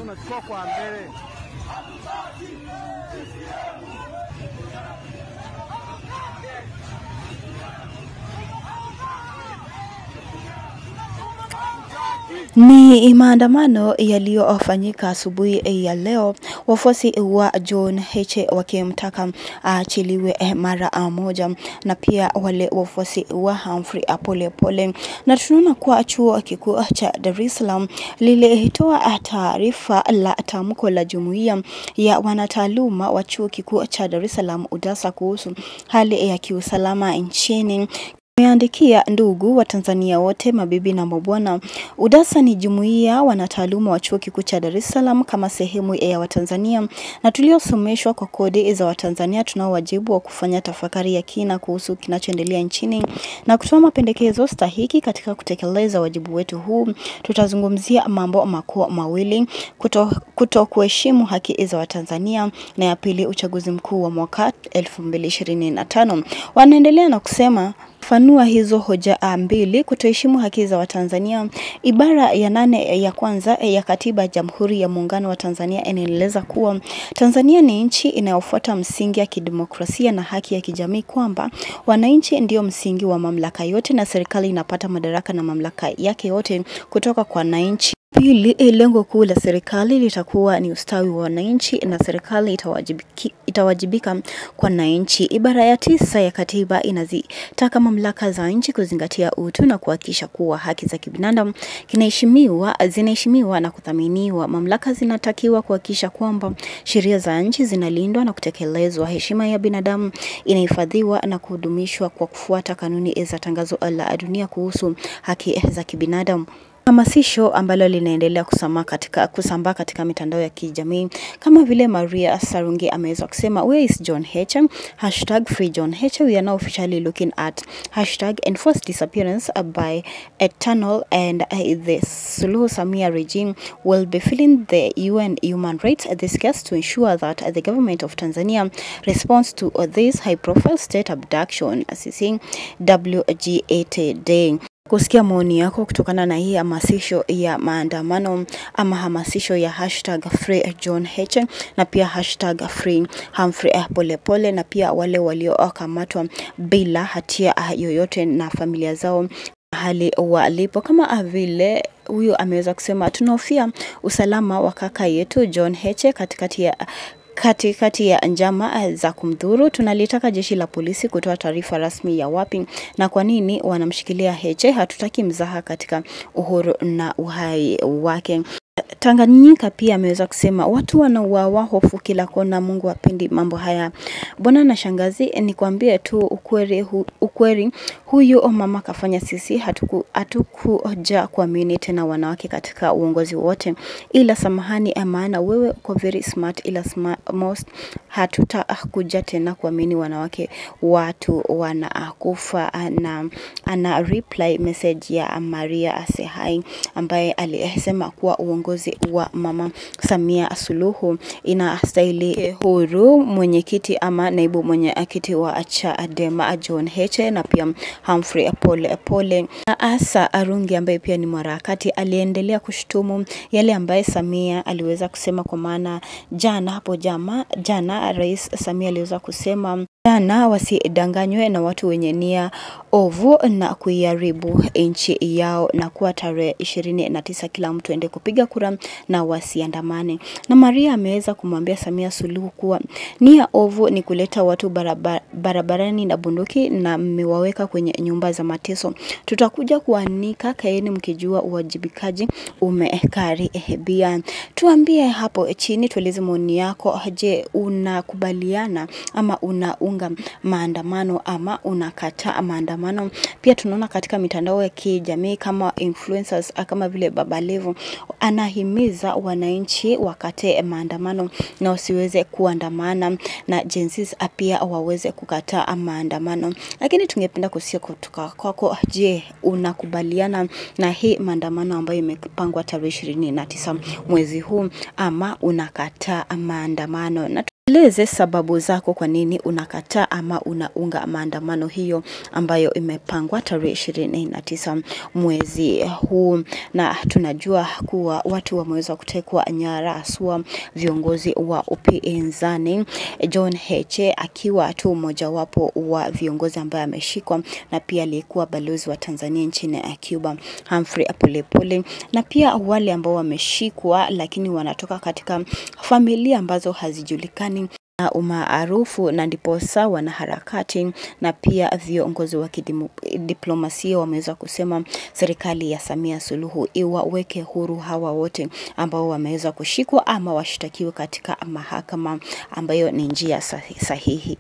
Unachukua kwa mbele. Ni maandamano yaliyofanyika asubuhi ya leo, wafuasi wa John Heche wakimtaka aachiliwe mara moja, na pia wale wafuasi wa Humphrey Polepole. Na tunaona kwa chuo kikuu cha Dar es Salaam lilitoa taarifa la tamko la jumuiya ya wanataaluma wa chuo kikuu cha Dar es Salaam UDASA kuhusu hali ya kiusalama nchini. Tumeandikia ndugu wa Tanzania wote, mabibi na mabwana, UDASA ni jumuiya wanataaluma wa chuo kikuu cha Dar es Salaam kama sehemu ya Watanzania na tuliosomeshwa kwa kodi za Watanzania. Tunao wajibu wa kufanya tafakari ya kina kuhusu kinachoendelea nchini na kutoa mapendekezo stahiki katika kutekeleza wajibu wetu huu. Tutazungumzia mambo makuu mawili: kutokuheshimu haki za Watanzania, na ya pili uchaguzi mkuu wa mwaka 2025. Wanaendelea na kusema fanua hizo hoja mbili. Kutoheshimu haki za Watanzania, ibara ya 8 ya kwanza ya katiba ya Jamhuri ya Muungano wa Tanzania inaeleza kuwa Tanzania ni nchi inayofuata msingi ya kidemokrasia na haki ya kijamii, kwamba wananchi ndio msingi wa mamlaka yote na serikali inapata madaraka na mamlaka yake yote kutoka kwa wananchi. Pili, lengo kuu la serikali litakuwa ni ustawi wa wananchi na serikali itawajibika kwa wananchi. Ibara ya 9 ya katiba inazitaka mamlaka za nchi kuzingatia utu na kuhakikisha kuwa haki za kibinadamu zinaheshimiwa na kuthaminiwa. Mamlaka zinatakiwa kuhakikisha kwamba sheria za nchi zinalindwa na kutekelezwa. Heshima ya binadamu inahifadhiwa na kudumishwa kwa kufuata kanuni za tangazo la dunia kuhusu haki za kibinadamu. Hamasisho ambalo linaendelea kusambaa katika mitandao ya kijamii, kama vile Maria Sarungi ameweza kusema, where is John Heche? #free John Heche. We are now officially looking at #enforced disappearance by eternal, and the Suluhu Samia regime will be filing the UN human rights this case to ensure that the government of Tanzania responds to this high profile state abduction, assisting WGA Day. Kusikia maoni yako kutokana na hii hamasisho ya maandamano ama hamasisho ya #free John Heche na pia #free Humphrey Polepole, na pia wale waliokamatwa bila hatia yoyote na familia zao hali walipo. Kama vile huyo ameweza kusema, tunahofia usalama wa kaka yetu John Heche katikati ya njama za kumdhuru. Tunalitaka jeshi la polisi kutoa taarifa rasmi ya wapi na kwa nini wanamshikilia Heche. Hatutaki mzaha katika uhuru na uhai wake. Tanganyika pia ameweza kusema, watu wanauawa, hofu kila kona, Mungu hapendi mambo haya. Bwana na shangazi, nikwambie tu ukweli, huyu mama kafanya sisi hatukuja kuamini tena wanawake katika uongozi wote, ila samahani, maana wewe uko very smart, ila most hatutakuja tena kuamini wanawake, watu wanakufa. Ana reply message ya Maria Asehai ambaye alisema kuwa uongozi wa Mama Samia Suluhu inastahili huru mwenyekiti ama naibu mwenyekiti wa Chadema John Heche na pia Humphrey Polepole. Asa Arungi ambaye pia ni mwanaharakati aliendelea kushutumu yale ambaye Samia aliweza kusema, kwa maana jana Rais Samia aliweza kusema na wasidanganywe na watu wenye nia ovu na kuiharibu nchi yao, na kuwa tarehe 29 kila mtu ende kupiga kura na wasiandamane. Na Maria ameweza kumwambia Samia Suluhu kuwa nia ovu ni kuleta watu barabarani na bunduki na mmewaweka kwenye nyumba za mateso. Tutakuja kuanika, kaeni mkijua uwajibikaji umekaribia. Tuambie hapo chini, tueleze maoni yako. Je, unakubaliana ama unaunga maandamano ama unakataa maandamano? Pia tunaona katika mitandao ya kijamii kama influencers kama vile Baba Levo anahimiza wananchi wakate maandamano na wasiweze kuandamana, na jinsi pia waweze kukataa maandamano. Lakini tungependa kusikia kutoka kwako, je, unakubaliana na hii maandamano ambayo imepangwa tarehe 29 mwezi huu ama unakataa maandamano? Na Eleze sababu zako kwa nini unakataa ama unaunga maandamano hiyo ambayo imepangwa tarehe 29 mwezi huu. Na tunajua kuwa watu wameweza kutekwa nyara, haswa viongozi wa upinzani. John Heche akiwa tu mojawapo wa viongozi ambaye ameshikwa, na pia aliyekuwa balozi wa Tanzania nchini Cuba Humphrey Polepole, na pia wale ambao wameshikwa lakini wanatoka katika familia ambazo hazijulikani na umaarufu, na ndiposa wanaharakati na pia viongozi wa kidiplomasia wameweza kusema serikali ya Samia Suluhu iwaweke huru hawa wote ambao wameweza kushikwa ama washtakiwe katika mahakama ambayo ni njia sahihi.